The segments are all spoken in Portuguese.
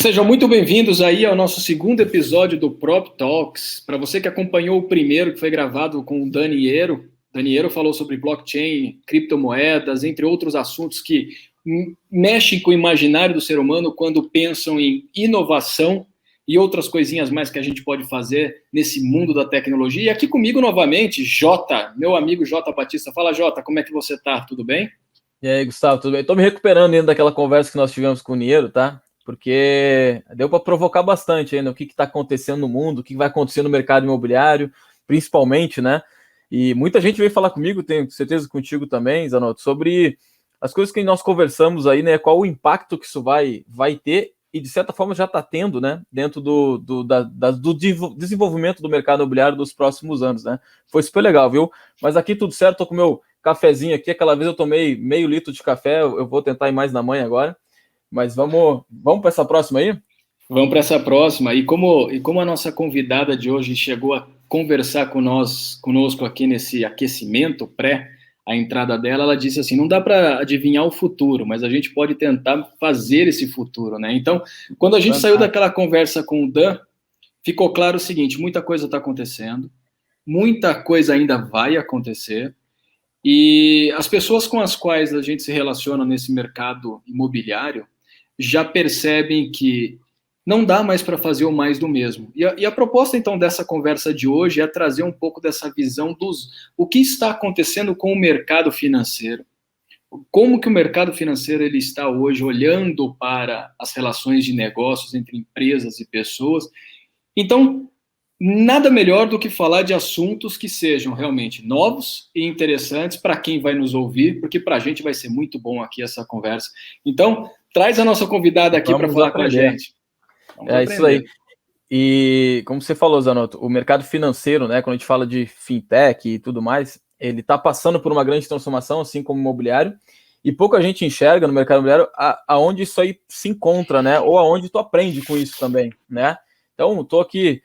Sejam muito bem-vindos aí ao nosso segundo episódio do Prop Talks. Para você que acompanhou o primeiro, que foi gravado com o Daniero falou sobre blockchain, criptomoedas, entre outros assuntos que mexem com o imaginário do ser humano quando pensam em inovação e outras coisinhas mais que a gente pode fazer nesse mundo da tecnologia. E aqui comigo novamente, Jota, meu amigo Jota Batista. Fala, Jota, como é que você tá? Tudo bem? E aí, Gustavo, tudo bem? Tô me recuperando ainda daquela conversa que nós tivemos com o Niero, tá? Porque deu para provocar bastante ainda o que está acontecendo no mundo, o que vai acontecer no mercado imobiliário, principalmente, né? E muita gente veio falar comigo, tenho certeza contigo também, Zanotto, sobre as coisas que nós conversamos aí, né? Qual o impacto que isso vai ter e, de certa forma, já está tendo, né? Dentro do desenvolvimento do mercado imobiliário dos próximos anos, né? Foi super legal, viu? Mas aqui tudo certo, tô com o meu cafezinho aqui. Aquela vez eu tomei meio litro de café, eu vou tentar ir mais na manhã agora. Mas vamos para essa próxima aí? Vamos para essa próxima. E como a nossa convidada de hoje chegou a conversar conosco aqui nesse aquecimento pré a entrada dela, ela disse assim, não dá para adivinhar o futuro, mas a gente pode tentar fazer esse futuro, né? Então, quando a gente saiu daquela conversa com o Dan, ficou claro o seguinte, muita coisa está acontecendo, muita coisa ainda vai acontecer, e as pessoas com as quais a gente se relaciona nesse mercado imobiliário já percebem que não dá mais para fazer o mais do mesmo. E a proposta, então, dessa conversa de hoje é trazer um pouco dessa visão o que está acontecendo com o mercado financeiro. Como que o mercado financeiro ele está hoje olhando para as relações de negócios entre empresas e pessoas. Então, nada melhor do que falar de assuntos que sejam realmente novos e interessantes para quem vai nos ouvir, porque para a gente vai ser muito bom aqui essa conversa. Então, traz a nossa convidada aqui para falar com a gente. Vamos aprender. Isso aí. E como você falou, Zanotto, o mercado financeiro, né, quando a gente fala de fintech e tudo mais, ele está passando por uma grande transformação, assim como o imobiliário, e pouca gente enxerga no mercado imobiliário aonde isso aí se encontra, né, ou aonde tu aprende com isso também, né. Então, estou aqui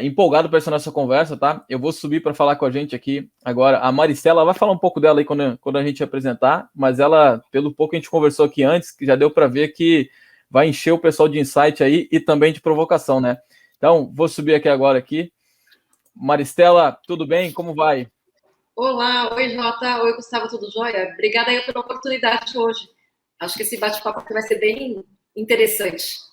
empolgado para essa nossa conversa, tá? Eu vou subir para falar com a gente aqui agora. A Maristela vai falar um pouco dela aí quando a gente apresentar, mas ela, pelo pouco que a gente conversou aqui antes, que já deu para ver que vai encher o pessoal de insight aí e também de provocação, né? Então, vou subir aqui agora aqui. Maristela, tudo bem? Como vai? Olá, oi Jota, oi Gustavo, tudo jóia? Obrigada aí pela oportunidade hoje. Acho que esse bate-papo aqui vai ser bem interessante.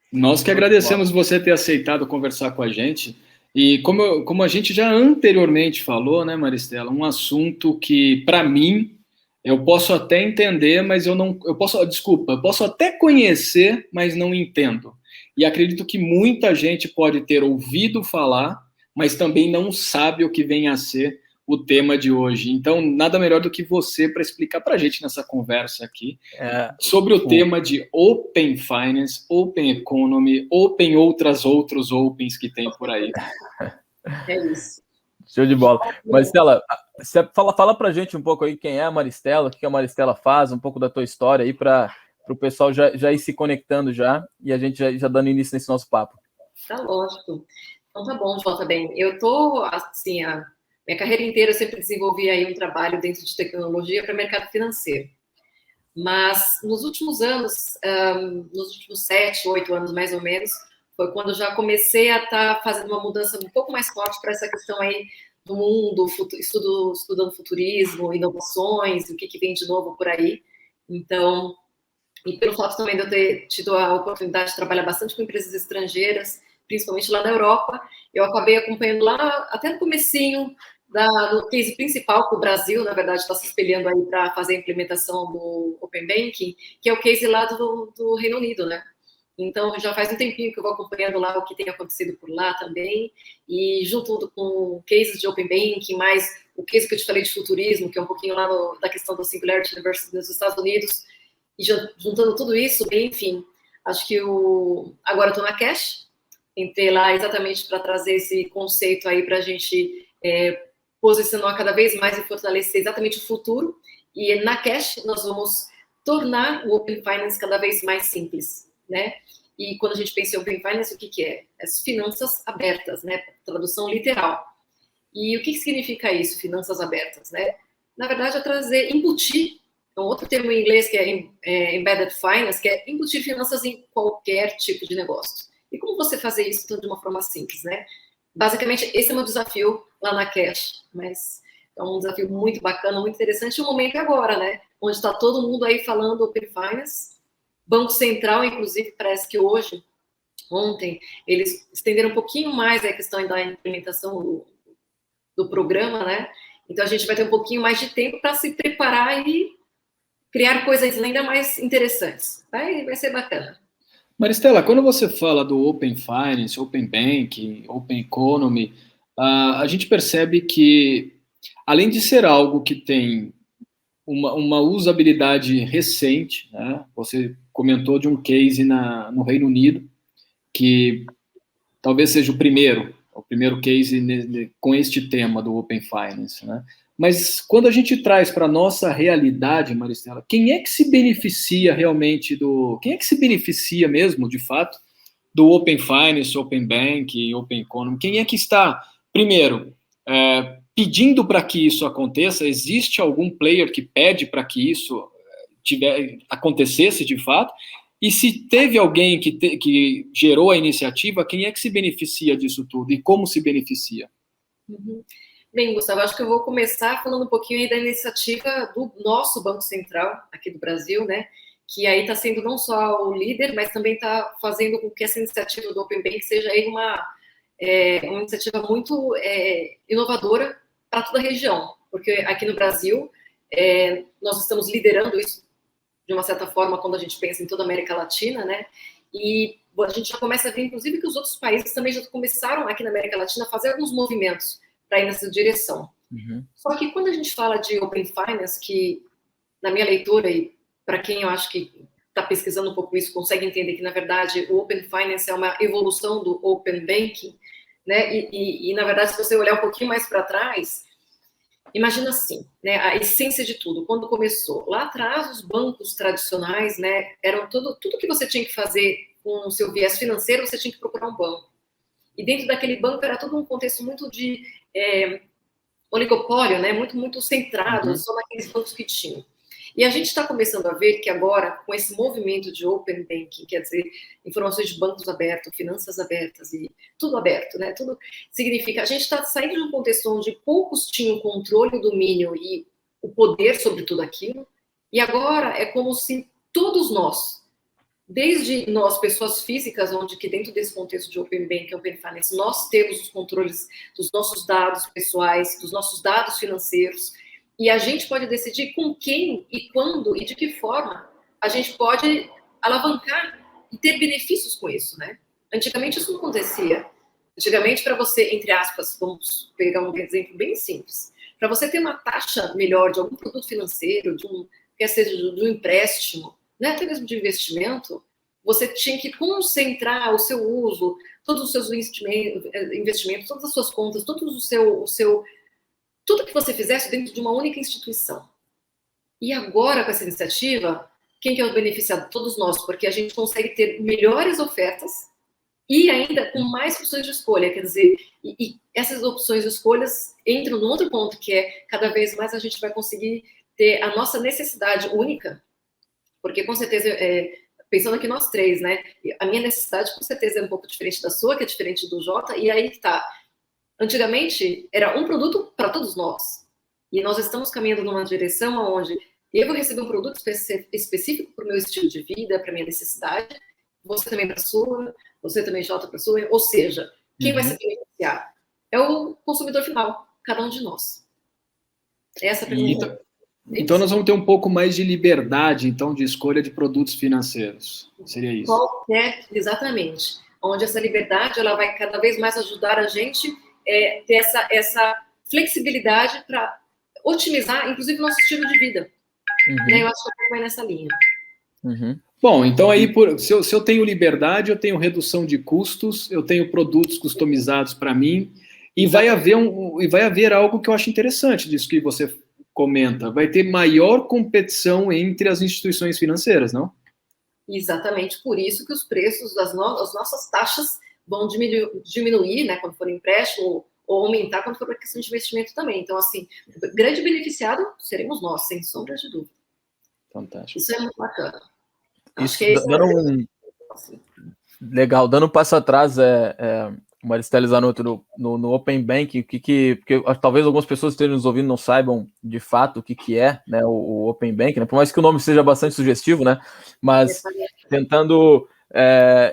Nós que agradecemos você ter aceitado conversar com a gente. E como a gente já anteriormente falou, né, Maristela, um assunto que, para mim, eu posso até entender, mas eu posso até conhecer, mas não entendo. E acredito que muita gente pode ter ouvido falar, mas também não sabe o que vem a ser o tema de hoje. Então, nada melhor do que você para explicar para a gente nessa conversa aqui sobre o tema de Open Finance, Open Economy, outros Opens que tem por aí. É isso. Show de bola. Maristela, fala pra gente um pouco aí quem é a Maristela, o que a Maristela faz, um pouco da tua história aí para o pessoal já ir se conectando já e a gente já dando início nesse nosso papo. Tá lógico. Então tá bom, Jota, bem. Eu tô, assim, minha carreira inteira eu sempre desenvolvi aí um trabalho dentro de tecnologia para o mercado financeiro. Mas nos últimos anos, nos últimos 7, 8 anos mais ou menos, foi quando eu já comecei a estar fazendo uma mudança um pouco mais forte para essa questão aí do mundo, estudando futurismo, inovações, o que vem de novo por aí. Então, e pelo fato também de eu ter tido a oportunidade de trabalhar bastante com empresas estrangeiras, principalmente lá na Europa, eu acabei acompanhando lá até no comecinho do case principal que o Brasil, na verdade, está se espelhando aí para fazer a implementação do Open Banking, que é o case lá do Reino Unido, né? Então, já faz um tempinho que eu vou acompanhando lá o que tem acontecido por lá também, e junto com cases de Open Banking, mais o case que eu te falei de futurismo, que é um pouquinho lá da questão do Singularity University nos Estados Unidos, e juntando tudo isso, bem, enfim, acho que agora eu estou na Cash, entrei lá exatamente para trazer esse conceito aí para a gente posicionar cada vez mais e fortalecer exatamente o futuro, e na Cash nós vamos tornar o Open Finance cada vez mais simples, né? E quando a gente pensa em Open Finance, o que é? As finanças abertas, né? Tradução literal. E o que significa isso, finanças abertas, né? Na verdade, é embutir um outro termo em inglês que é Embedded Finance, que é embutir finanças em qualquer tipo de negócio. E como você fazer isso de uma forma simples, né? Basicamente, esse é o meu desafio lá na Cash, mas é um desafio muito bacana, muito interessante, e o momento é agora, né? Onde está todo mundo aí falando Open Finance, Banco Central, inclusive, parece que ontem, eles estenderam um pouquinho mais a questão da implementação do programa, né? Então, a gente vai ter um pouquinho mais de tempo para se preparar e criar coisas ainda mais interessantes. Vai ser bacana. Maristela, quando você fala do Open Finance, Open Banking, Open Economy, a gente percebe que, além de ser algo que tem uma usabilidade recente, né? Você comentou de um case no Reino Unido, que talvez seja o primeiro case com este tema do Open Finance, né? Mas quando a gente traz para a nossa realidade, Maristela, quem é que se beneficia realmente quem é que se beneficia mesmo, de fato, do Open Finance, Open Bank, Open Economy? Quem é que está, primeiro, pedindo para que isso aconteça? Existe algum player que pede para que isso acontecesse de fato? E se teve alguém que gerou a iniciativa, quem é que se beneficia disso tudo e como se beneficia? Uhum. Bem, Gustavo, acho que eu vou começar falando um pouquinho aí da iniciativa do nosso Banco Central, aqui do Brasil, né? Que aí está sendo não só o líder, mas também está fazendo com que essa iniciativa do Open Bank seja aí uma iniciativa muito inovadora para toda a região, porque aqui no Brasil nós estamos liderando isso de uma certa forma quando a gente pensa em toda a América Latina, né? E a gente já começa a ver, inclusive, que os outros países também já começaram aqui na América Latina a fazer alguns movimentos para ir nessa direção. Uhum. Só que quando a gente fala de Open Finance, que na minha leitura, e para quem eu acho que está pesquisando um pouco isso, consegue entender que, na verdade, o Open Finance é uma evolução do Open Banking, né? E na verdade, se você olhar um pouquinho mais para trás, imagina assim, né, a essência de tudo, quando começou. Lá atrás, os bancos tradicionais, né, eram tudo que você tinha que fazer com o seu viés financeiro, você tinha que procurar um banco. E dentro daquele banco era todo um contexto muito de oligopólio, né, muito centrado só naqueles bancos que tinham. E a gente está começando a ver que agora, com esse movimento de Open Banking, quer dizer, informações de bancos abertos, finanças abertas e tudo aberto, né? Tudo significa, a gente está saindo de um contexto onde poucos tinham controle, o domínio e o poder sobre tudo aquilo, e agora é como se todos nós, desde nós, pessoas físicas, onde que dentro desse contexto de Open Banking, Open Finance, nós temos os controles dos nossos dados pessoais, dos nossos dados financeiros, e a gente pode decidir com quem e quando e de que forma a gente pode alavancar e ter benefícios com isso, né? Antigamente isso não acontecia. Antigamente, para você, entre aspas, vamos pegar um exemplo bem simples, para você ter uma taxa melhor de algum produto financeiro, quer seja de um empréstimo, né, até mesmo de investimento, você tinha que concentrar o seu uso, todos os seus investimentos, todas as suas contas, tudo que você fizesse dentro de uma única instituição. E agora, com essa iniciativa, quem que é o beneficiado? Todos nós, porque a gente consegue ter melhores ofertas e ainda com mais opções de escolha, quer dizer, e essas opções de escolhas entram no outro ponto, que é cada vez mais a gente vai conseguir ter a nossa necessidade única, porque com certeza, pensando aqui nós três, né, a minha necessidade com certeza é um pouco diferente da sua, que é diferente do Jota, e aí que tá. Antigamente, era um produto para todos nós. E nós estamos caminhando numa direção onde eu vou receber um produto específico para o meu estilo de vida, para a minha necessidade, você também para a sua, você também, Jota, para a sua. Ou seja, quem vai se beneficiar? É o consumidor final, cada um de nós. Essa é a pergunta. Então, nós vamos ter um pouco mais de liberdade, então, de escolha de produtos financeiros. Seria isso? Exatamente. Onde essa liberdade ela vai cada vez mais ajudar a gente ter essa flexibilidade para otimizar, inclusive, o nosso estilo de vida. Né? Eu acho que vai nessa linha. Bom, então aí, se eu tenho liberdade, eu tenho redução de custos, eu tenho produtos customizados para mim, e vai haver algo que eu acho interessante disso que você comenta. Vai ter maior competição entre as instituições financeiras, não? Exatamente, por isso que os preços das nossas taxas vão diminuir, né, quando for empréstimo, ou aumentar quando for para questão de investimento também. Então, assim, o grande beneficiado seremos nós, sem sombra de dúvida. Fantástico. Isso é muito bacana. Isso, legal, dando um passo atrás, Maristela Zanotto, no Open Banking, porque talvez algumas pessoas que estejam nos ouvindo não saibam de fato o que é, né, o Open Banking, né, por mais que o nome seja bastante sugestivo, né, mas tentando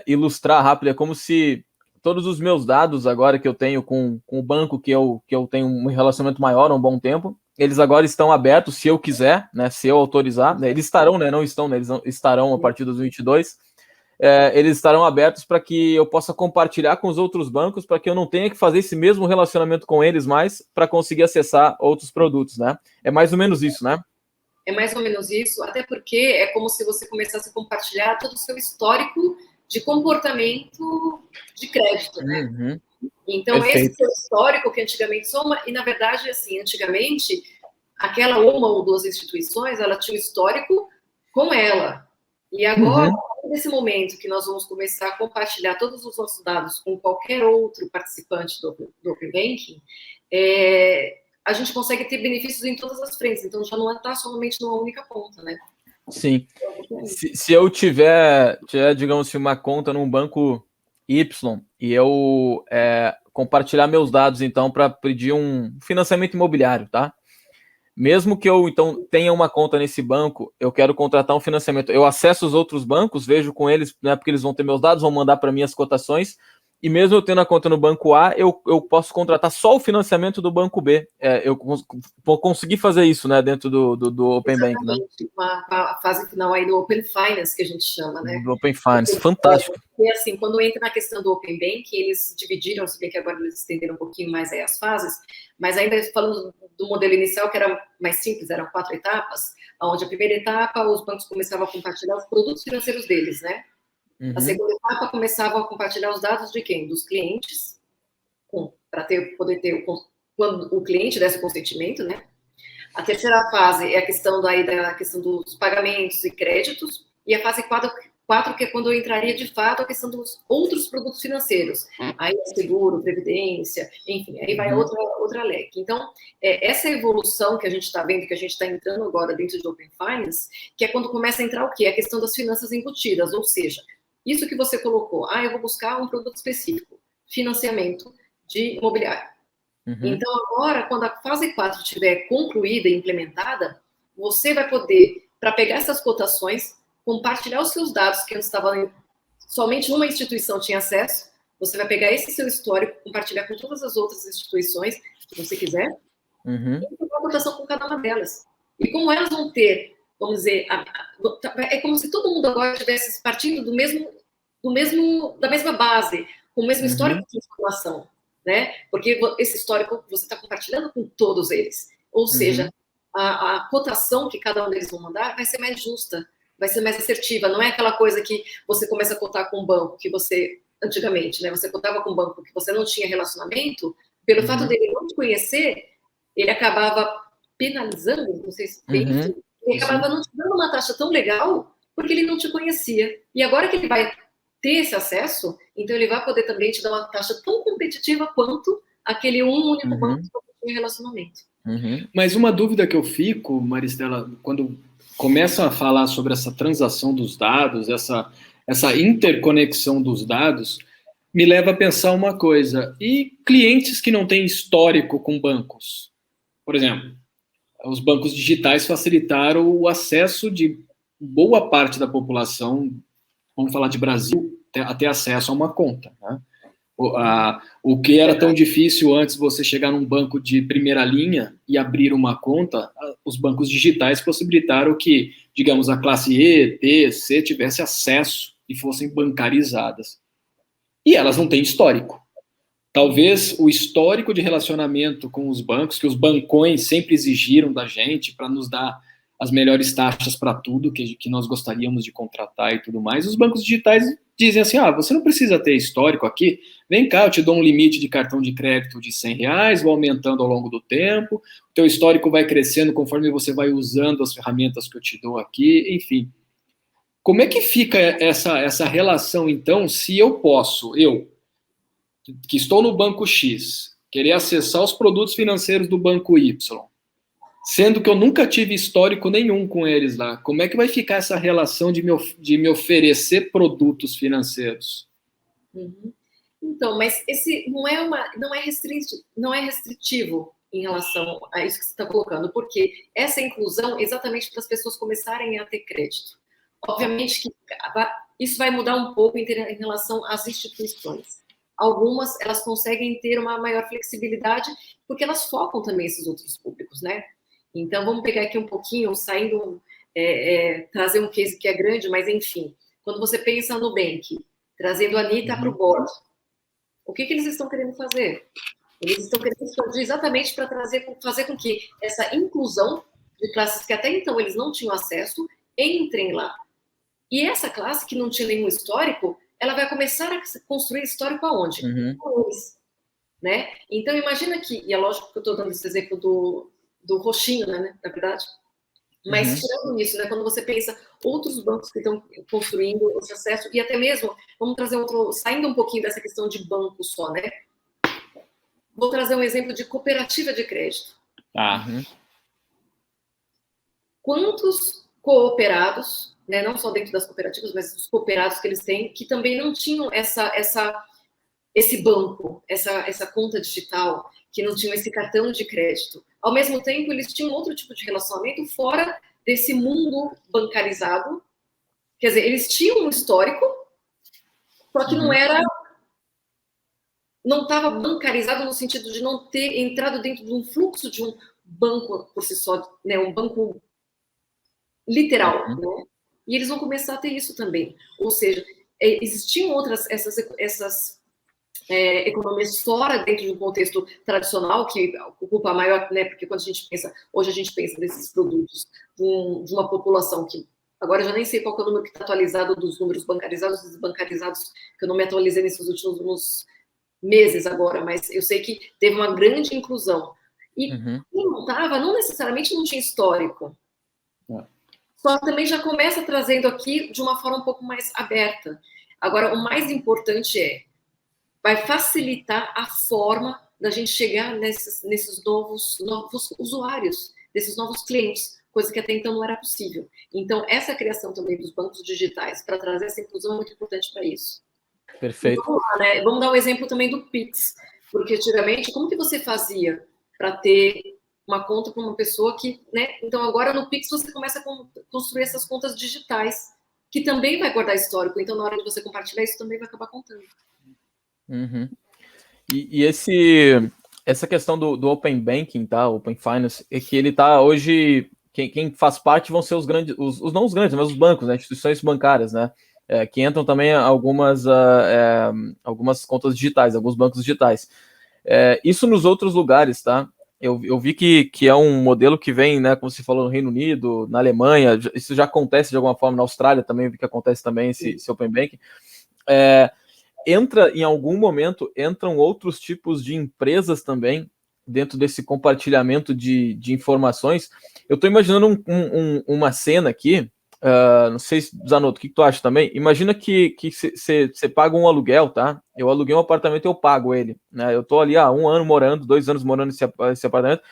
ilustrar rápido, é como se todos os meus dados agora que eu tenho com o banco que eu tenho um relacionamento maior há um bom tempo, eles agora estão abertos, se eu quiser, né, se eu autorizar, né, eles estarão, né, não estão, né, eles estarão a partir dos 22, eles estarão abertos para que eu possa compartilhar com os outros bancos, para que eu não tenha que fazer esse mesmo relacionamento com eles mais para conseguir acessar outros produtos, né? É mais ou menos isso, né? É mais ou menos isso, até porque é como se você começasse a compartilhar todo o seu histórico de comportamento de crédito, né? Uhum. Então, Perfeito. esse seu histórico que antigamente soma, e na verdade, assim, antigamente, aquela uma ou duas instituições, ela tinha um histórico com ela. E agora, nesse momento que nós vamos começar a compartilhar todos os nossos dados com qualquer outro participante do Open Banking, a gente consegue ter benefícios em todas as frentes. Então, já não está somente numa única ponta, né? Sim. Se eu tiver, digamos assim, uma conta num banco Y e eu compartilhar meus dados, então, para pedir um financiamento imobiliário, tá? Mesmo que eu, então, tenha uma conta nesse banco, eu quero contratar um financiamento. Eu acesso os outros bancos, vejo com eles, né, porque eles vão ter meus dados, vão mandar para mim as cotações, e mesmo eu tendo a conta no banco A, eu posso contratar só o financiamento do banco B. Eu vou conseguir fazer isso, né, dentro do Open Bank, né? A fase final aí do Open Finance, que a gente chama, né? Do Open Finance, fantástico. E assim, quando entra na questão do Open Bank, eles dividiram, se bem que agora eles estenderam um pouquinho mais aí as fases, mas ainda falando do modelo inicial, que era mais simples, eram 4 etapas, onde a primeira etapa, os bancos começavam a compartilhar os produtos financeiros deles, né? A segunda etapa, começavam a compartilhar os dados de quem? Dos clientes, para poder ter, quando o cliente desse o consentimento, né? A terceira fase é a questão da questão dos pagamentos e créditos, e a fase 4, que é quando eu entraria de fato a questão dos outros produtos financeiros. Aí é seguro, previdência, enfim, aí vai outra leque. Então, essa evolução que a gente está vendo, que a gente está entrando agora dentro de Open Finance, que é quando começa a entrar o quê? A questão das finanças embutidas, ou seja, isso que você colocou, eu vou buscar um produto específico, financiamento de imobiliário. Então, agora, quando a fase 4 estiver concluída e implementada, você vai poder, para pegar essas cotações, compartilhar os seus dados que antes estavam somente uma instituição tinha acesso, você vai pegar esse seu histórico, compartilhar com todas as outras instituições que você quiser, e fazer uma cotação com cada uma delas. E como elas vão ter, vamos dizer, é como se todo mundo agora estivesse partindo da mesma base, com o mesmo histórico de informação, né? Porque esse histórico você está compartilhando com todos eles. Ou seja, a cotação que cada um deles vão mandar vai ser mais justa, vai ser mais assertiva. Não é aquela coisa que você começa a cotar com um banco que você, antigamente, né? Você cotava com um banco que você não tinha relacionamento, pelo fato dele não te conhecer, ele acabava penalizando, não sei se ele acabava não te dando uma taxa tão legal porque ele não te conhecia. E agora que ele vai ter esse acesso, então ele vai poder também te dar uma taxa tão competitiva quanto aquele único banco que você tinha relacionamento. Mas uma dúvida que eu fico, Maristela, quando começam a falar sobre essa transação dos dados, essa interconexão dos dados, me leva a pensar uma coisa. E clientes que não têm histórico com bancos? Por exemplo, os bancos digitais facilitaram o acesso de boa parte da população, vamos falar de Brasil, a ter acesso a uma conta, né? O que era tão difícil antes você chegar num banco de primeira linha e abrir uma conta, os bancos digitais possibilitaram que, digamos, a classe E, B, C tivesse acesso e fossem bancarizadas. E elas não têm histórico. Talvez o histórico de relacionamento com os bancos, que os bancões sempre exigiram da gente para nos dar as melhores taxas para tudo que nós gostaríamos de contratar e tudo mais, os bancos digitais dizem assim, você não precisa ter histórico aqui, vem cá, eu te dou um limite de cartão de crédito de R$100, vou aumentando ao longo do tempo, o teu histórico vai crescendo conforme você vai usando as ferramentas que eu te dou aqui, enfim. Como é que fica essa relação, então, se eu que estou no banco X, querer acessar os produtos financeiros do banco Y, Sendo que eu nunca tive histórico nenhum com eles lá. Como é que vai ficar essa relação de me oferecer produtos financeiros? Uhum. Então, mas esse não é restritivo em relação a isso que você está colocando, porque essa inclusão é exatamente para as pessoas começarem a ter crédito. Obviamente que isso vai mudar um pouco em relação às instituições. Algumas, elas conseguem ter uma maior flexibilidade, porque elas focam também esses outros públicos, né? Então, vamos pegar aqui um pouquinho, trazer um case que é grande, mas enfim. Quando você pensa no Nubank, trazendo a Anitta para o board, o que eles estão querendo fazer? Eles estão querendo expandir exatamente para fazer com que essa inclusão de classes que até então eles não tinham acesso, entrem lá. E essa classe que não tinha nenhum histórico, ela vai começar a construir histórico aonde? Com eles, né? Então, imagina que, e é lógico que eu estou dando esse exemplo do roxinho, né, na verdade, mas tirando isso, né, quando você pensa outros bancos que estão construindo esse acesso, e até mesmo, vamos trazer saindo um pouquinho dessa questão de banco só, né? Vou trazer um exemplo de cooperativa de crédito. Quantos cooperados, né, não só dentro das cooperativas, mas os cooperados que eles têm, que também não tinham esse banco, essa conta digital, que não tinham esse cartão de crédito. Ao mesmo tempo, eles tinham outro tipo de relacionamento fora desse mundo bancarizado. Quer dizer, eles tinham um histórico, só que não estava bancarizado no sentido de não ter entrado dentro de um fluxo de um banco por si só, né, um banco literal, né? E eles vão começar a ter isso também. Ou seja, existiam outras essas economias fora dentro de um contexto tradicional que ocupa a maior, né? Porque quando hoje a gente pensa nesses produtos de uma população que agora eu já nem sei qual é o número que está atualizado dos números bancarizados e desbancarizados, que eu não me atualizei nesses últimos meses agora, mas eu sei que teve uma grande inclusão. E quem não estava, não necessariamente não tinha histórico. Só que também já começa trazendo aqui de uma forma um pouco mais aberta. Agora, o mais importante vai facilitar a forma da gente chegar nesses novos usuários, desses novos clientes, coisa que até então não era possível. Então, essa criação também dos bancos digitais para trazer essa inclusão é muito importante para isso. Perfeito. Vamos lá, né? Vamos dar um exemplo também do Pix, porque antigamente, como que você fazia para ter uma conta para uma pessoa que, né? Então, agora no Pix você começa a construir essas contas digitais, que também vai guardar histórico. Então, na hora de você compartilhar, isso também vai acabar contando. E essa questão do Open Banking, tá? Open Finance, é que ele tá hoje. Quem faz parte vão ser os grandes, não os grandes, mas os bancos, né? Instituições bancárias, né? Que entram também algumas contas digitais, alguns bancos digitais. Isso nos outros lugares, tá? Eu vi que é um modelo que vem, né, como você falou, no Reino Unido, na Alemanha, isso já acontece de alguma forma, na Austrália também, eu vi que acontece também esse Open Banking. Em algum momento, entram outros tipos de empresas também dentro desse compartilhamento de informações. Eu estou imaginando uma cena aqui, não sei, Zanotto, o que tu acha também? Imagina que você paga um aluguel, tá? Eu aluguei um apartamento e eu pago ele, né? Eu estou ali há 1 ano morando, 2 anos morando nesse apartamento,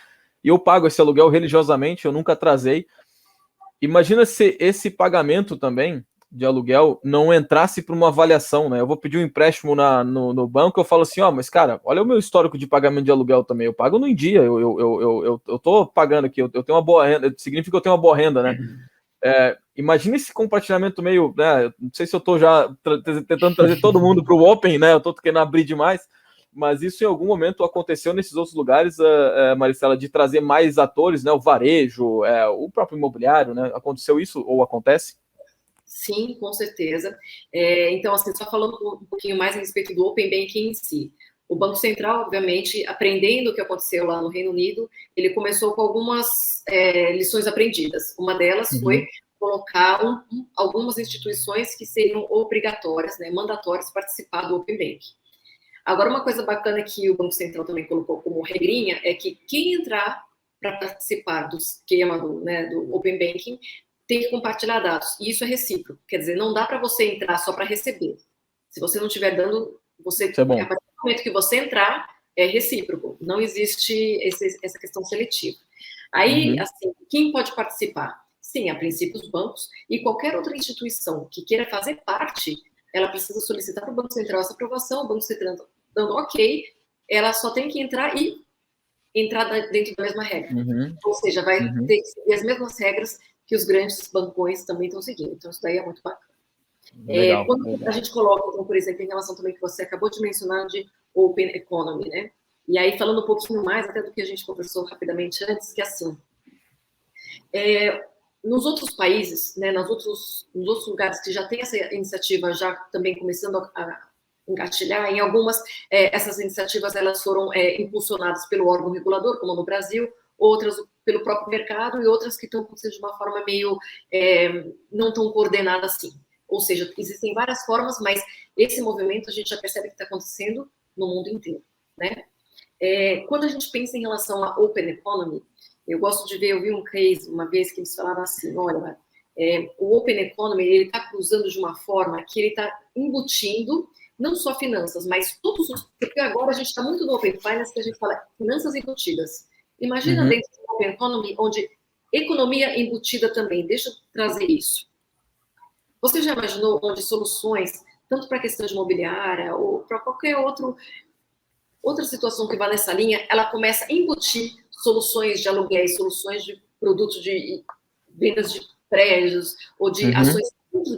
e eu pago esse aluguel religiosamente, eu nunca atrasei. Imagina se esse pagamento também de aluguel não entrasse para uma avaliação, né? Eu vou pedir um empréstimo no banco, eu falo assim, mas cara, olha o meu histórico de pagamento de aluguel também, eu pago no em dia, eu tô pagando aqui, eu tenho uma boa renda, significa que eu tenho uma boa renda, né? Imagina esse compartilhamento meio, né? Não sei se eu tô já tentando trazer todo mundo para o Open, né? Eu tô querendo abrir demais, mas isso em algum momento aconteceu nesses outros lugares, Maricela, de trazer mais atores, né? O varejo, o próprio imobiliário, né? Aconteceu isso ou acontece? Sim, com certeza. Então, assim, só falando um pouquinho mais a respeito do Open Banking em si. O Banco Central, obviamente, aprendendo o que aconteceu lá no Reino Unido, ele começou com algumas lições aprendidas. Uma delas foi colocar algumas instituições que seriam obrigatórias, né, mandatórias, participar do Open Banking. Agora, uma coisa bacana que o Banco Central também colocou como regrinha é que quem entrar para participar do esquema do Open Banking tem que compartilhar dados. E isso é recíproco. Quer dizer, não dá para você entrar só para receber. Se você não estiver dando, a partir do momento que você entrar, é recíproco. Não existe essa questão seletiva. Aí, assim, quem pode participar? Sim, a princípio os bancos e qualquer outra instituição que queira fazer parte, ela precisa solicitar para o Banco Central essa aprovação, o Banco Central dando ok, ela só tem que entrar dentro da mesma regra. Ou seja, vai ter que seguir as mesmas regras que os grandes bancões também estão seguindo. Então, isso daí é muito bacana. Legal, quando legal. a gente coloca, então, por exemplo, em relação também que você acabou de mencionar de Open Economy, né? E aí, falando um pouquinho mais até do que a gente conversou rapidamente antes, que assim, nos outros países, né, nos outros lugares que já tem essa iniciativa já também começando a engatilhar, em algumas, essas iniciativas elas foram impulsionadas pelo órgão regulador, como no Brasil, outras pelo próprio mercado e outras que estão acontecendo de uma forma meio não tão coordenada assim. Ou seja, existem várias formas, mas esse movimento a gente já percebe que está acontecendo no mundo inteiro, né? Quando a gente pensa em relação à Open Economy, eu gosto de ver, eu vi um case uma vez que eles falavam assim, olha, o Open Economy, ele está cruzando de uma forma que ele está embutindo não só finanças, mas todos os... Porque agora a gente está muito no Open Finance, que a gente fala finanças embutidas. Imagina dentro do Open Economy, onde economia embutida também. Deixa eu trazer isso. Você já imaginou onde soluções, tanto para a questão de imobiliária ou para qualquer outra situação que vá nessa linha, ela começa a embutir soluções de aluguéis, soluções de produtos de vendas de prédios ou de ações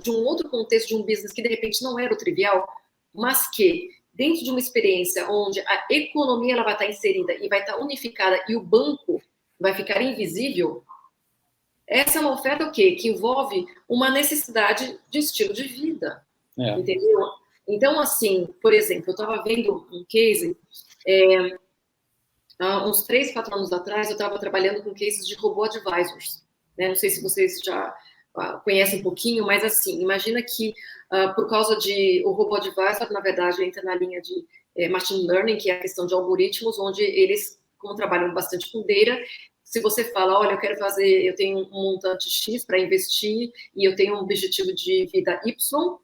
de um outro contexto de um business que de repente não era o trivial, mas que dentro de uma experiência onde a economia ela vai estar inserida e vai estar unificada e o banco vai ficar invisível, essa é uma oferta o quê? Que envolve uma necessidade de estilo de vida, entendeu? Então, assim, por exemplo, eu estava vendo um case, há uns 3, 4 anos atrás, eu estava trabalhando com cases de robô advisors, né? Não sei se vocês já conhecem um pouquinho, mas assim, imagina que por causa de o robô advisor, na verdade, entra na linha de machine learning, que é a questão de algoritmos, onde eles, como trabalham bastante com data, se você fala, olha, eu tenho um montante X para investir e eu tenho um objetivo de vida Y,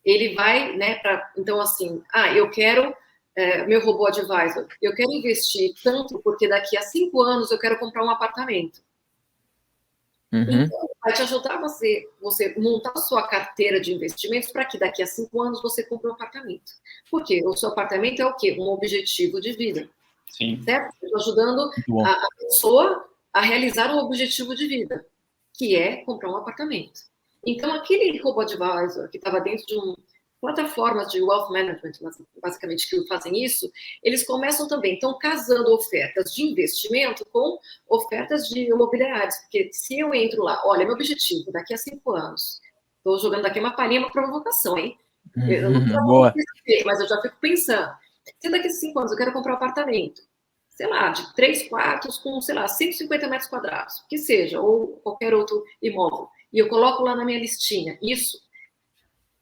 ele vai, né, então assim, eu quero, meu robô advisor, eu quero investir tanto porque daqui a 5 anos eu quero comprar um apartamento. Então, vai te ajudar você montar a sua carteira de investimentos para que daqui a 5 anos você compre um apartamento. Porque o seu apartamento é o quê? Um objetivo de vida. Sim. Certo? Eu estou ajudando a pessoa a realizar um objetivo de vida, que é comprar um apartamento. Então, aquele robô advisor que estava dentro de plataformas de wealth management, basicamente, que fazem isso, eles começam também, estão casando ofertas de investimento com ofertas de imobiliários, porque se eu entro lá, olha, meu objetivo, daqui a 5 anos, estou jogando aqui uma palhinha, uma provocação, hein? Eu não sei, mas eu já fico pensando, se daqui a 5 anos eu quero comprar um apartamento, sei lá, de 3 quartos com, sei lá, 150 metros quadrados, que seja, ou qualquer outro imóvel, e eu coloco lá na minha listinha, isso.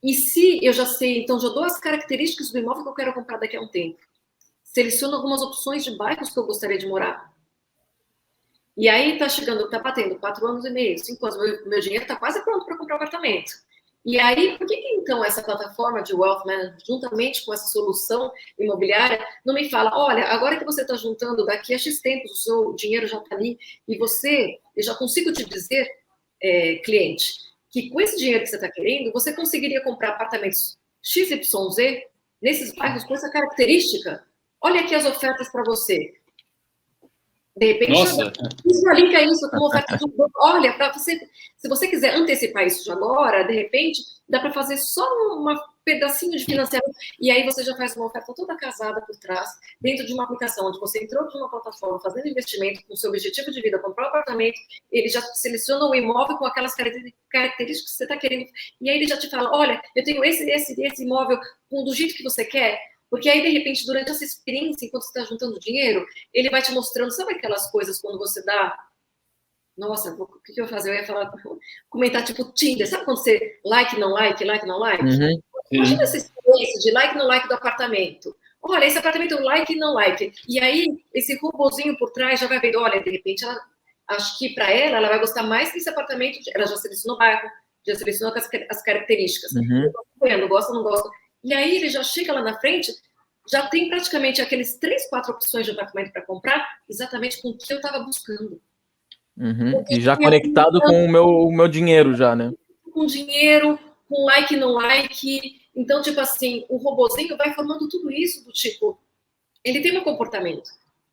E se eu já sei, então já dou as características do imóvel que eu quero comprar daqui a um tempo. Seleciono algumas opções de bairros que eu gostaria de morar. E aí tá batendo 4 anos e meio, 5 anos, meu dinheiro está quase pronto para comprar um apartamento. E aí, por que então essa plataforma de wealth management, juntamente com essa solução imobiliária, não me fala, olha, agora que você está juntando, daqui a X tempo, o seu dinheiro já está ali, e eu já consigo te dizer, cliente, que com esse dinheiro que você está querendo, você conseguiria comprar apartamentos XYZ nesses bairros com essa característica? Olha aqui as ofertas para você. De repente, isso linka isso com oferta de olha, para você, se você quiser antecipar isso de agora, de repente, dá para fazer só um pedacinho de financiamento, e aí você já faz uma oferta toda casada por trás, dentro de uma aplicação, onde você entrou de uma plataforma fazendo investimento com o seu objetivo de vida, comprar um apartamento, ele já seleciona o imóvel com aquelas características que você está querendo, e aí ele já te fala, olha, eu tenho esse imóvel do jeito que você quer. Porque aí, de repente, durante essa experiência, enquanto você está juntando dinheiro, ele vai te mostrando, sabe aquelas coisas quando você dá... Nossa, o que eu ia fazer? Eu ia falar, comentar tipo Tinder. Sabe quando você like, não like, like, não like? Imagina essa experiência de like, não like do apartamento. Olha, esse apartamento like, não like. E aí, esse robozinho por trás já vai vendo, olha, de repente, acho que para ela vai gostar mais desse apartamento. Ela já selecionou o bairro, já selecionou as características. Gosta, não gosta. E aí ele já chega lá na frente, já tem praticamente aqueles 3, 4 opções de apartamento para comprar, exatamente com o que eu estava buscando. Uhum. E já conectado com o meu dinheiro já, né? Com dinheiro, com like e não like. Então, tipo assim, o robozinho vai formando tudo isso do tipo, ele tem um comportamento.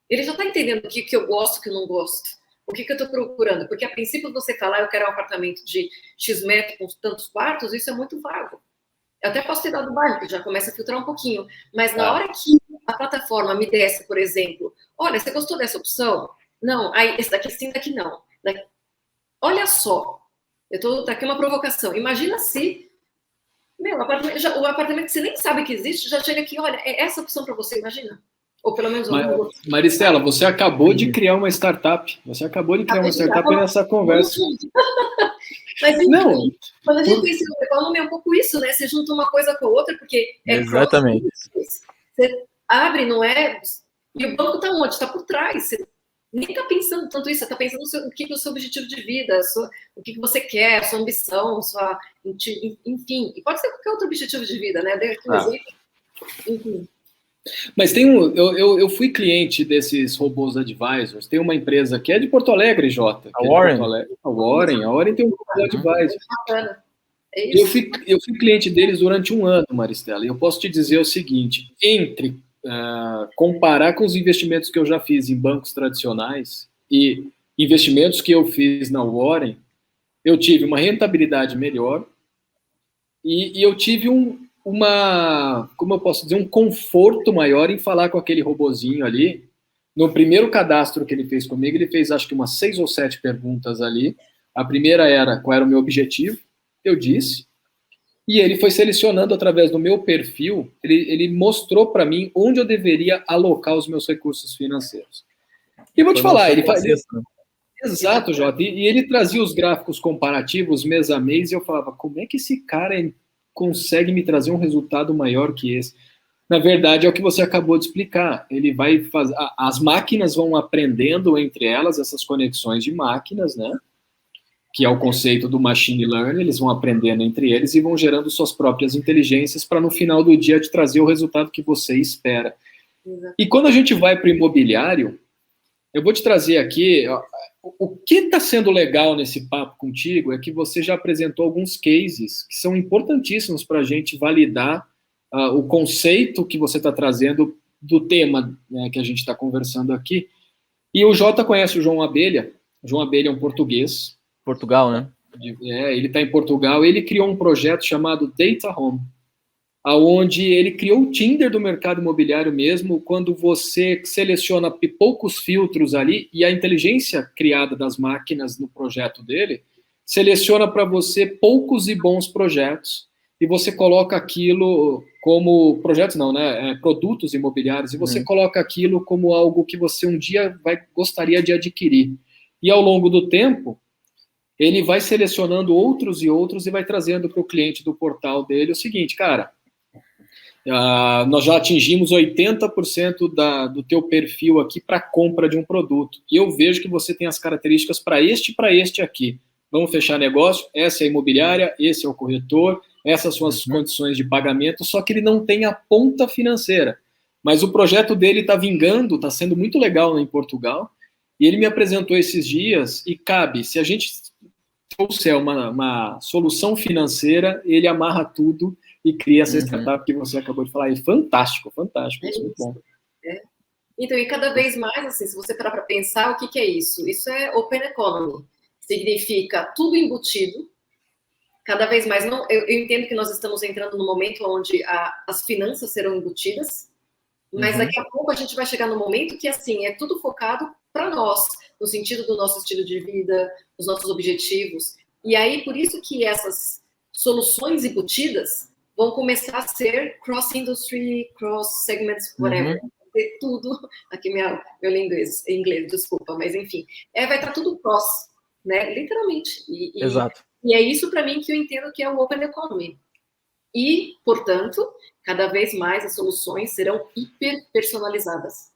Ele já está entendendo o que eu gosto, o que eu não gosto. O que eu estou procurando. Porque, a princípio, você falar, eu quero um apartamento de X metros com tantos quartos, isso é muito vago. Eu até posso ter dado bairro, que já começa a filtrar um pouquinho. Mas na hora que a plataforma me desse, por exemplo, olha, você gostou dessa opção? Não, aí esse daqui sim, daqui não. Daqui... Olha só, daqui uma provocação. Imagina se, o apartamento que você nem sabe que existe, já chega aqui, olha, é essa opção para você, imagina. Ou pelo menos algum. Maristela, você acabou de criar uma startup. Você acabou de criar uma startup nessa conversa. Mas enfim, não, quando a gente pensa no economia, é um pouco isso, né? Você junta uma coisa com a outra, porque exatamente. Você abre, não é? E o banco está onde? Está por trás. Você nem está pensando tanto isso, você está pensando o que é o seu objetivo de vida, o que você quer, a sua ambição, enfim. E pode ser qualquer outro objetivo de vida, né? Dei aqui um exemplo. Enfim. Mas eu fui cliente desses robôs advisors. Tem uma empresa que é de Porto Alegre, Jota. A Warren? A Warren tem um robô advisor. É isso. Eu fui cliente deles durante 1 ano, Maristela. E eu posso te dizer o seguinte: entre comparar com os investimentos que eu já fiz em bancos tradicionais e investimentos que eu fiz na Warren, eu tive uma rentabilidade melhor e eu tive como eu posso dizer, um conforto maior em falar com aquele robozinho ali. No primeiro cadastro que ele fez comigo, ele fez acho que umas 6 ou 7 perguntas ali. A primeira era qual era o meu objetivo, eu disse, e ele foi selecionando através do meu perfil, ele mostrou para mim onde eu deveria alocar os meus recursos financeiros. E vou te falar, ele faz... Exato, Jota, e ele trazia os gráficos comparativos mês a mês, e eu falava, como é que esse cara consegue me trazer um resultado maior que esse? Na verdade, é o que você acabou de explicar. Ele vai fazer, as máquinas vão aprendendo entre elas essas conexões de máquinas, né? Que é o conceito do machine learning. Eles vão aprendendo entre eles e vão gerando suas próprias inteligências para no final do dia te trazer o resultado que você espera. E quando a gente vai para o imobiliário, eu vou te trazer aqui, o que está sendo legal nesse papo contigo é que você já apresentou alguns cases que são importantíssimos para a gente validar o conceito que você está trazendo do tema, né, que a gente está conversando aqui. E o Jota conhece o João Abelha. O João Abelha é um português. Portugal, né? Ele está em Portugal. Ele criou um projeto chamado Data Home, onde ele criou o Tinder do mercado imobiliário mesmo, quando você seleciona poucos filtros ali e a inteligência criada das máquinas no projeto dele seleciona para você poucos e bons projetos e você coloca aquilo como projetos não, né? Produtos imobiliários, e você coloca aquilo como algo que você um dia gostaria de adquirir. E ao longo do tempo, ele vai selecionando outros e outros e vai trazendo para o cliente do portal dele o seguinte, cara, nós já atingimos 80% do teu perfil aqui para compra de um produto. E eu vejo que você tem as características para este aqui. Vamos fechar negócio? Essa é a imobiliária, esse é o corretor, essas são as condições de pagamento, só que ele não tem a ponta financeira. Mas o projeto dele está vingando, está sendo muito legal em Portugal, e ele me apresentou esses dias, e cabe, se a gente trouxer uma solução financeira, ele amarra tudo e cria essa startup que você acabou de falar. É fantástico, fantástico. É muito bom. Então, e cada vez mais, assim, se você parar para pensar, o que é isso? Isso é Open Economy. Significa tudo embutido. Cada vez mais, eu entendo que nós estamos entrando no momento onde as finanças serão embutidas, mas daqui a pouco a gente vai chegar no momento que, assim, é tudo focado para nós, no sentido do nosso estilo de vida, dos nossos objetivos. E aí, por isso que essas soluções embutidas vão começar a ser cross-industry, cross-segments, whatever. Ter tudo. Aqui meu inglês, desculpa, mas enfim. Vai estar tudo cross, né? Literalmente. Exato. E é isso, para mim, que eu entendo que é o Open Economy. E, portanto, cada vez mais as soluções serão hiper personalizadas.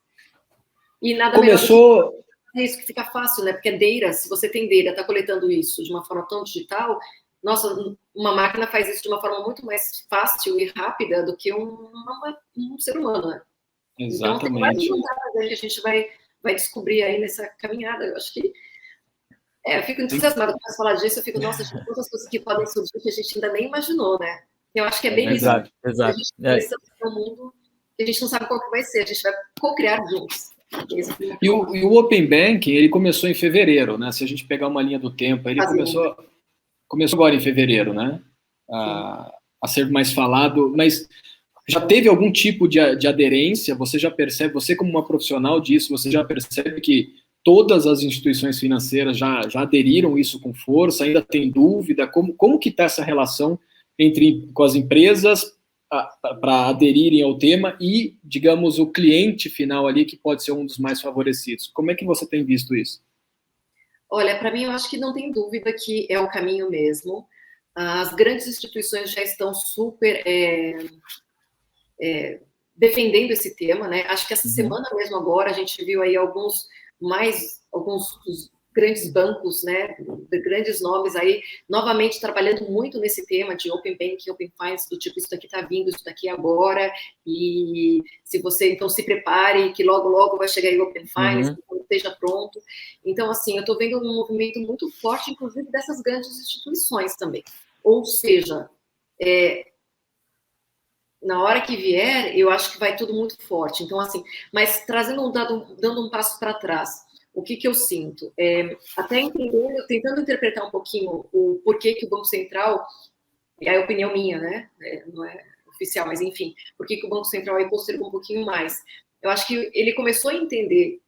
E nada melhor que isso, que fica fácil, né? Porque data, se você tem data, está coletando isso de uma forma tão digital, nossa, uma máquina faz isso de uma forma muito mais fácil e rápida do que um ser humano, né? Exatamente. Então, tem várias vantagens que a gente vai descobrir aí nessa caminhada. Eu acho que Eu fico entusiasmada quando falar disso, eu fico, nossa, gente, quantas coisas que podem surgir que a gente ainda nem imaginou, né? Eu acho que é bem Exato, isso. exato. A gente pensa no mundo que a gente não sabe qual que vai ser, a gente vai co-criar juntos. E o Open Banking, ele começou em fevereiro, né? Se a gente pegar uma linha do tempo, ele começou agora em fevereiro, né? A ser mais falado, mas já teve algum tipo de aderência? Você já percebe, você como uma profissional disso, você já percebe que todas as instituições financeiras já aderiram isso com força? Ainda tem dúvida? Como que está essa relação com as empresas para aderirem ao tema e, digamos, o cliente final ali, que pode ser um dos mais favorecidos? Como é que você tem visto isso? Olha, para mim, eu acho que não tem dúvida que é o caminho mesmo. As grandes instituições já estão super defendendo esse tema, né? Acho que essa semana mesmo agora a gente viu aí alguns dos grandes bancos, né, de grandes nomes aí, novamente trabalhando muito nesse tema de Open Banking, Open Finance, do tipo, isso daqui está vindo, isso daqui agora, e se você, então, se prepare, que logo, logo vai chegar aí Open Finance, então esteja pronto. Então, assim, eu estou vendo um movimento muito forte, inclusive, dessas grandes instituições também. Ou seja, na hora que vier, eu acho que vai tudo muito forte. Então, assim, mas dando um passo para trás, o que eu sinto? Até entendendo, tentando interpretar um pouquinho o porquê que o Banco Central, é a opinião minha, né? Não é oficial, mas enfim, por que o Banco Central aí postergou um pouquinho mais? Eu acho que ele começou a entender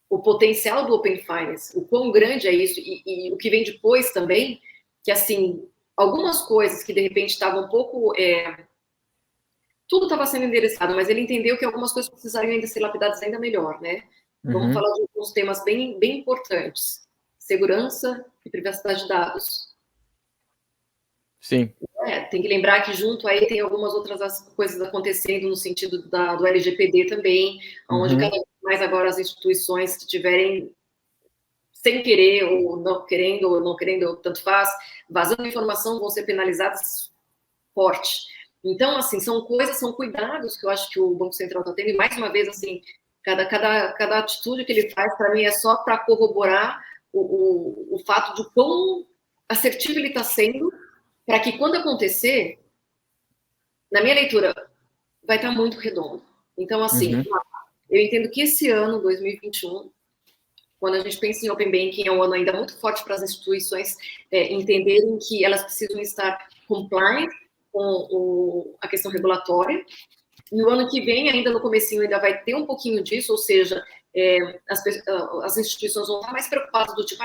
o potencial do Open Finance, o quão grande é isso, e o que vem depois também, que, assim, algumas coisas que, de repente, estavam um pouco... tudo estava sendo endereçado, mas ele entendeu que algumas coisas precisariam ainda ser lapidadas ainda melhor, né? Vamos falar de alguns temas bem, bem importantes. Segurança e privacidade de dados. Sim. Tem que lembrar que junto aí tem algumas outras coisas acontecendo no sentido do LGPD também, onde cada vez mais agora as instituições que tiverem sem querer ou não querendo, tanto faz, vazando informação, vão ser penalizadas forte. Então, assim, são cuidados que eu acho que o Banco Central está tendo, e mais uma vez, assim, cada atitude que ele faz, para mim, é só para corroborar o fato de quão assertivo ele está sendo, para que quando acontecer, na minha leitura, vai estar muito redondo. Então, assim, eu entendo que esse ano, 2021, quando a gente pensa em Open Banking, é um ano ainda muito forte para as instituições entenderem que elas precisam estar compliant com a questão regulatória. E o ano que vem, ainda no comecinho, ainda vai ter um pouquinho disso, ou seja, as instituições vão estar mais preocupadas do tipo,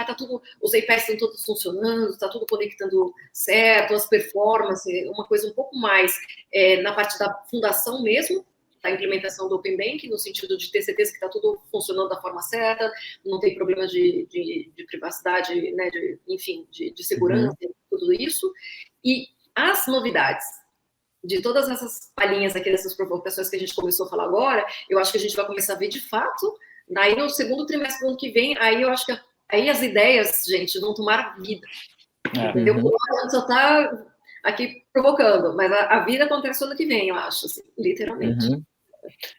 os APIs estão todos funcionando, está tudo conectando certo, as performances, uma coisa um pouco mais na parte da fundação mesmo, da implementação do Open Banking, no sentido de ter certeza que está tudo funcionando da forma certa, não tem problemas de privacidade, né, de segurança, tudo isso. E as novidades de todas essas palhinhas aqui, dessas provocações que a gente começou a falar agora, eu acho que a gente vai começar a ver de fato, daí no segundo trimestre do ano que vem, aí eu acho que aí as ideias, gente, vão tomar vida. Entendeu? A gente só está aqui provocando, mas a vida acontece no ano que vem, eu acho, assim, literalmente.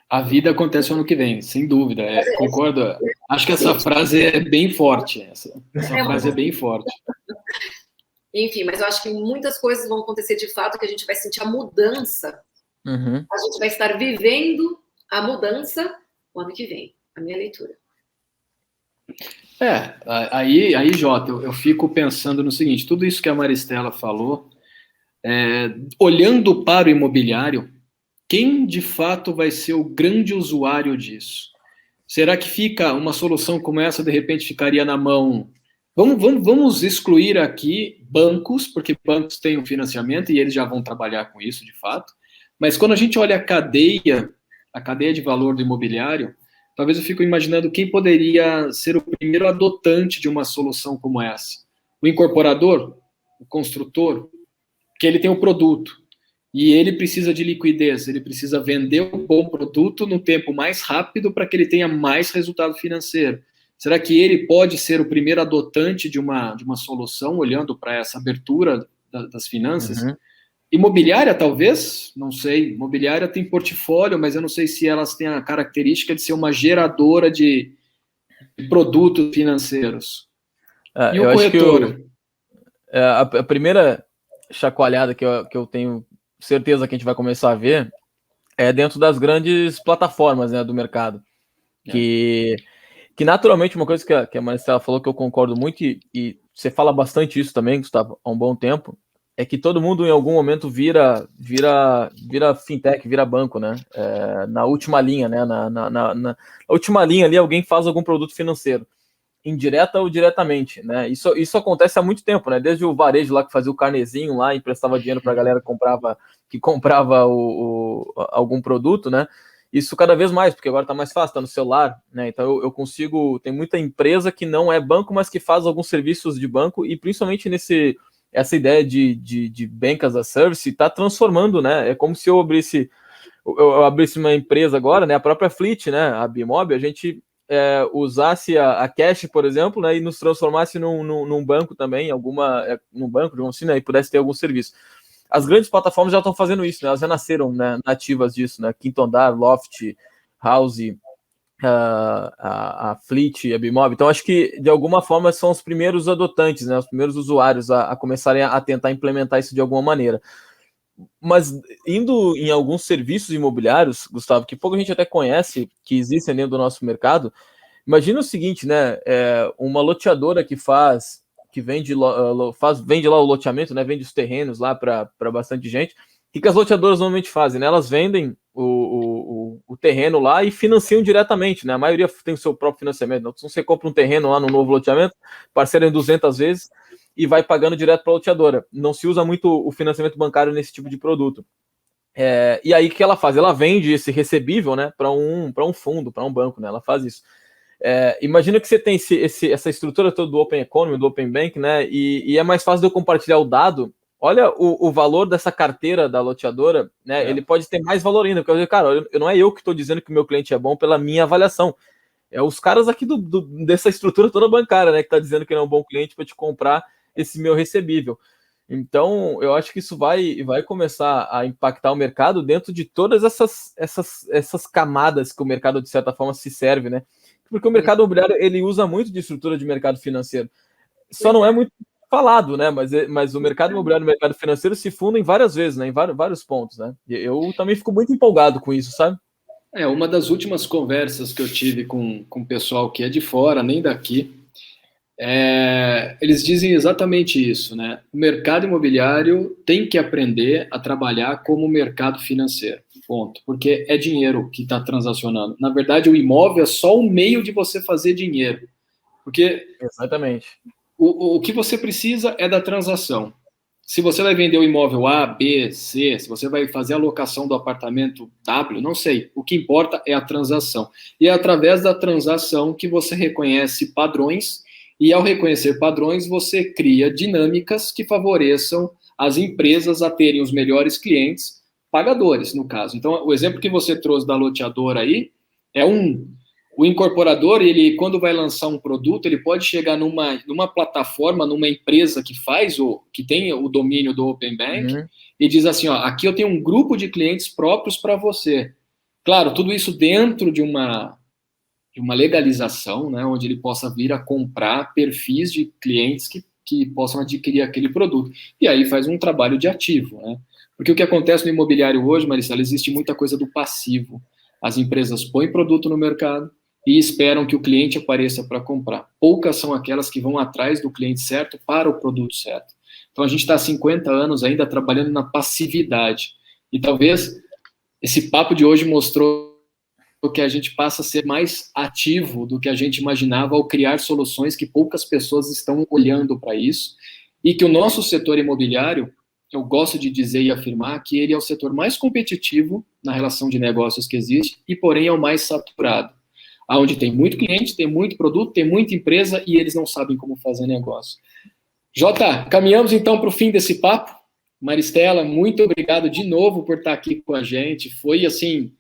A vida acontece no ano que vem, sem dúvida. Concordo. Acho que essa frase é bem forte. Essa frase é bem forte. Enfim, mas eu acho que muitas coisas vão acontecer de fato, que a gente vai sentir a mudança. A gente vai estar vivendo a mudança no ano que vem. A minha leitura. Aí, Jota, eu fico pensando no seguinte, tudo isso que a Maristela falou, olhando para o imobiliário, quem de fato vai ser o grande usuário disso? Será que fica uma solução como essa, de repente, ficaria na mão... Vamos excluir aqui bancos, porque bancos têm um financiamento e eles já vão trabalhar com isso, de fato. Mas quando a gente olha a cadeia de valor do imobiliário, talvez eu fico imaginando quem poderia ser o primeiro adotante de uma solução como essa. O incorporador, o construtor, que ele tem o produto e ele precisa de liquidez, ele precisa vender um bom produto no tempo mais rápido para que ele tenha mais resultado financeiro. Será que ele pode ser o primeiro adotante de uma solução, olhando para essa abertura das finanças? Imobiliária, talvez, não sei. Imobiliária tem portfólio, mas eu não sei se elas têm a característica de ser uma geradora de produtos financeiros. E o corretor? A primeira chacoalhada que eu tenho certeza que a gente vai começar a ver é dentro das grandes plataformas, né, do mercado. Que naturalmente, uma coisa que a Maristela falou que eu concordo muito, e você fala bastante isso também, Gustavo, há um bom tempo, é que todo mundo em algum momento vira fintech, vira banco, né? Na última linha, né? Na última linha ali, alguém faz algum produto financeiro, indireta ou diretamente, né? Isso acontece há muito tempo, né? Desde o varejo lá que fazia o carnezinho lá, emprestava dinheiro para a galera que comprava algum produto, né? Isso cada vez mais, porque agora está mais fácil, está no celular, né? Então eu consigo. Tem muita empresa que não é banco, mas que faz alguns serviços de banco, e principalmente essa ideia de Bank as a Service está transformando, né? É como se eu abrisse uma empresa agora, né? A própria Fleet, né? A Bimob, a gente usasse a Cash, por exemplo, né? E nos transformasse num banco também, num banco, digamos assim, né? E pudesse ter algum serviço. As grandes plataformas já estão fazendo isso, né? Elas já nasceram, né, nativas disso, né? Quinto Andar, Loft, House, a Fleet, a Bimob. Então, acho que, de alguma forma, são os primeiros adotantes, né? Os primeiros usuários a começarem a tentar implementar isso de alguma maneira. Mas, indo em alguns serviços imobiliários, Gustavo, que pouca gente até conhece, que existem dentro do nosso mercado, imagina o seguinte, né? Uma loteadora que vende lá o loteamento, né? Vende os terrenos lá para bastante gente. O que as loteadoras normalmente fazem, né? Elas vendem o terreno lá e financiam diretamente, né? A maioria tem o seu próprio financiamento. Então, você compra um terreno lá no novo loteamento, parcela em 200 vezes e vai pagando direto para a loteadora. Não se usa muito o financiamento bancário nesse tipo de produto. E aí o que ela faz? Ela vende esse recebível, né? Para um fundo, para um banco, né? Ela faz isso. Imagina que você tem essa estrutura toda do Open Economy, do Open Bank, né? E é mais fácil de eu compartilhar o dado. Olha o valor dessa carteira da loteadora, né? Ele pode ter mais valor ainda, porque, cara, não é eu que estou dizendo que o meu cliente é bom pela minha avaliação. É os caras aqui dessa estrutura toda bancária, né? Que está dizendo que ele é um bom cliente para te comprar esse meu recebível. Então, eu acho que isso vai começar a impactar o mercado dentro de todas essas camadas que o mercado, de certa forma, se serve, né? Porque o mercado imobiliário, ele usa muito de estrutura de mercado financeiro. Só não é muito falado, né? Mas o mercado imobiliário e o mercado financeiro se fundem várias vezes, né? Em vários pontos, né? Eu também fico muito empolgado com isso, sabe? Uma das últimas conversas que eu tive com o pessoal que é de fora, nem daqui, eles dizem exatamente isso, né? O mercado imobiliário tem que aprender a trabalhar como mercado financeiro, ponto. Porque é dinheiro que está transacionando. Na verdade, o imóvel é só um meio de você fazer dinheiro. Porque exatamente. O que você precisa é da transação. Se você vai vender o imóvel A, B, C, se você vai fazer a locação do apartamento W, não sei. O que importa é a transação. E é através da transação que você reconhece padrões, e ao reconhecer padrões, você cria dinâmicas que favoreçam as empresas a terem os melhores clientes, pagadores, no caso. Então, o exemplo que você trouxe da loteadora aí é o incorporador, ele, quando vai lançar um produto, ele pode chegar numa plataforma, numa empresa que tem o domínio do Open Bank, e diz assim, aqui eu tenho um grupo de clientes próprios para você. Claro, tudo isso dentro de uma legalização, né, onde ele possa vir a comprar perfis de clientes que possam adquirir aquele produto. E aí faz um trabalho de ativo, né? Porque o que acontece no imobiliário hoje, Maricela, existe muita coisa do passivo. As empresas põem produto no mercado e esperam que o cliente apareça para comprar. Poucas são aquelas que vão atrás do cliente certo para o produto certo. Então, a gente está há 50 anos ainda trabalhando na passividade. E talvez esse papo de hoje mostrou que a gente passa a ser mais ativo do que a gente imaginava ao criar soluções que poucas pessoas estão olhando para isso, e que o nosso setor imobiliário, eu gosto de dizer e afirmar que ele é o setor mais competitivo na relação de negócios que existe, e porém é o mais saturado. Onde tem muito cliente, tem muito produto, tem muita empresa e eles não sabem como fazer negócio. Jota, caminhamos então para o fim desse papo. Maristela, muito obrigado de novo por estar aqui com a gente. Foi, assim,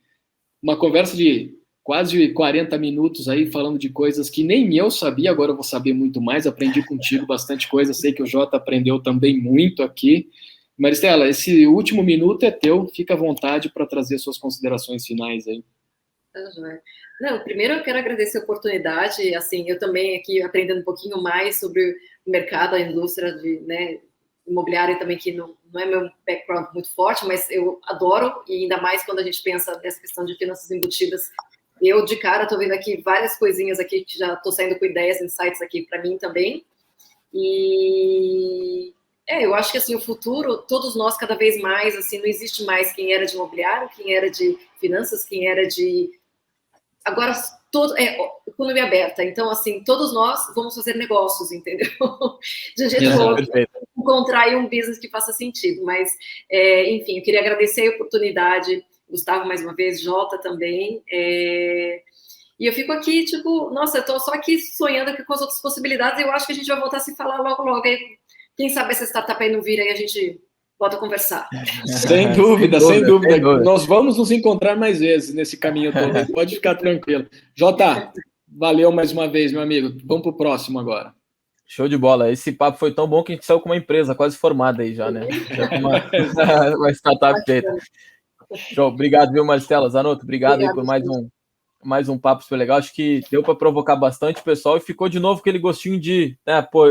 uma conversa de quase 40 minutos aí, falando de coisas que nem eu sabia, agora eu vou saber muito mais. Aprendi contigo bastante coisa, sei que o Jota aprendeu também muito aqui. Maristela, esse último minuto é teu, fica à vontade para trazer suas considerações finais aí. Tá joia. Não, primeiro eu quero agradecer a oportunidade, assim, eu também aqui aprendendo um pouquinho mais sobre o mercado, a indústria de, né, imobiliária também, que não é meu background muito forte, mas eu adoro, e ainda mais quando a gente pensa nessa questão de finanças embutidas. Eu, de cara, estou vendo aqui várias coisinhas aqui, que já estou saindo com ideias, insights aqui para mim também. E eu acho que assim, o futuro, todos nós cada vez mais, assim, não existe mais quem era de imobiliário, quem era de finanças, quem era de... Agora, economia aberta. Então, assim, todos nós vamos fazer negócios, entendeu? De um jeito ou outro, encontrar aí um business que faça sentido. Mas, enfim, eu queria agradecer a oportunidade, Gustavo, mais uma vez, Jota também. E eu fico aqui, tipo, nossa, eu tô só aqui sonhando aqui com as outras possibilidades, e eu acho que a gente vai voltar a se falar logo, logo. Aí, quem sabe essa startup aí não vira e a gente volta a conversar. Sem dúvida, sem dúvida. Nós vamos nos encontrar mais vezes nesse caminho todo. Pode ficar tranquilo. Jota, valeu mais uma vez, meu amigo. Vamos pro próximo agora. Show de bola. Esse papo foi tão bom que a gente saiu com uma empresa quase formada aí já, né? Já com uma startup feita. Show. Obrigado, viu, Maristela? Zanotto, obrigado aí por mais um papo super legal. Acho que deu para provocar bastante o pessoal e ficou de novo aquele gostinho de,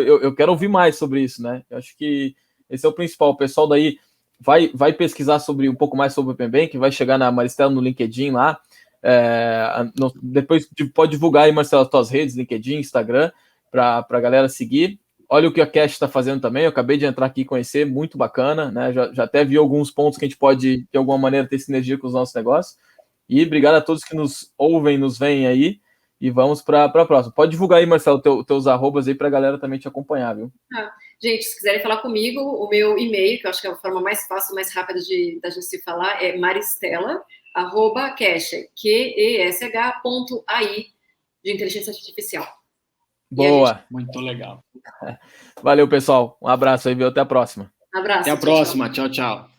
eu quero ouvir mais sobre isso, né? Eu acho que esse é o principal. O pessoal daí vai pesquisar um pouco mais sobre o Open Bank, vai chegar na Maristela no LinkedIn lá. Depois pode divulgar aí, Marcelo, as tuas redes, LinkedIn, Instagram, para a galera seguir. Olha o que a Cash está fazendo também. Eu acabei de entrar aqui e conhecer, muito bacana, né? Já até vi alguns pontos que a gente pode, de alguma maneira, ter sinergia com os nossos negócios. E obrigado a todos que nos ouvem, nos veem aí. E vamos para a próxima. Pode divulgar aí, Marcelo, teus arrobas aí para a galera também te acompanhar, viu? Gente, se quiserem falar comigo, o meu e-mail, que eu acho que é a forma mais fácil, mais rápida da gente se falar, é maristela@kesh, kesh.ai, de inteligência artificial. Boa. Muito legal. Valeu, pessoal. Um abraço aí, viu? Até a próxima. Um abraço. Até a próxima. Tchau, tchau.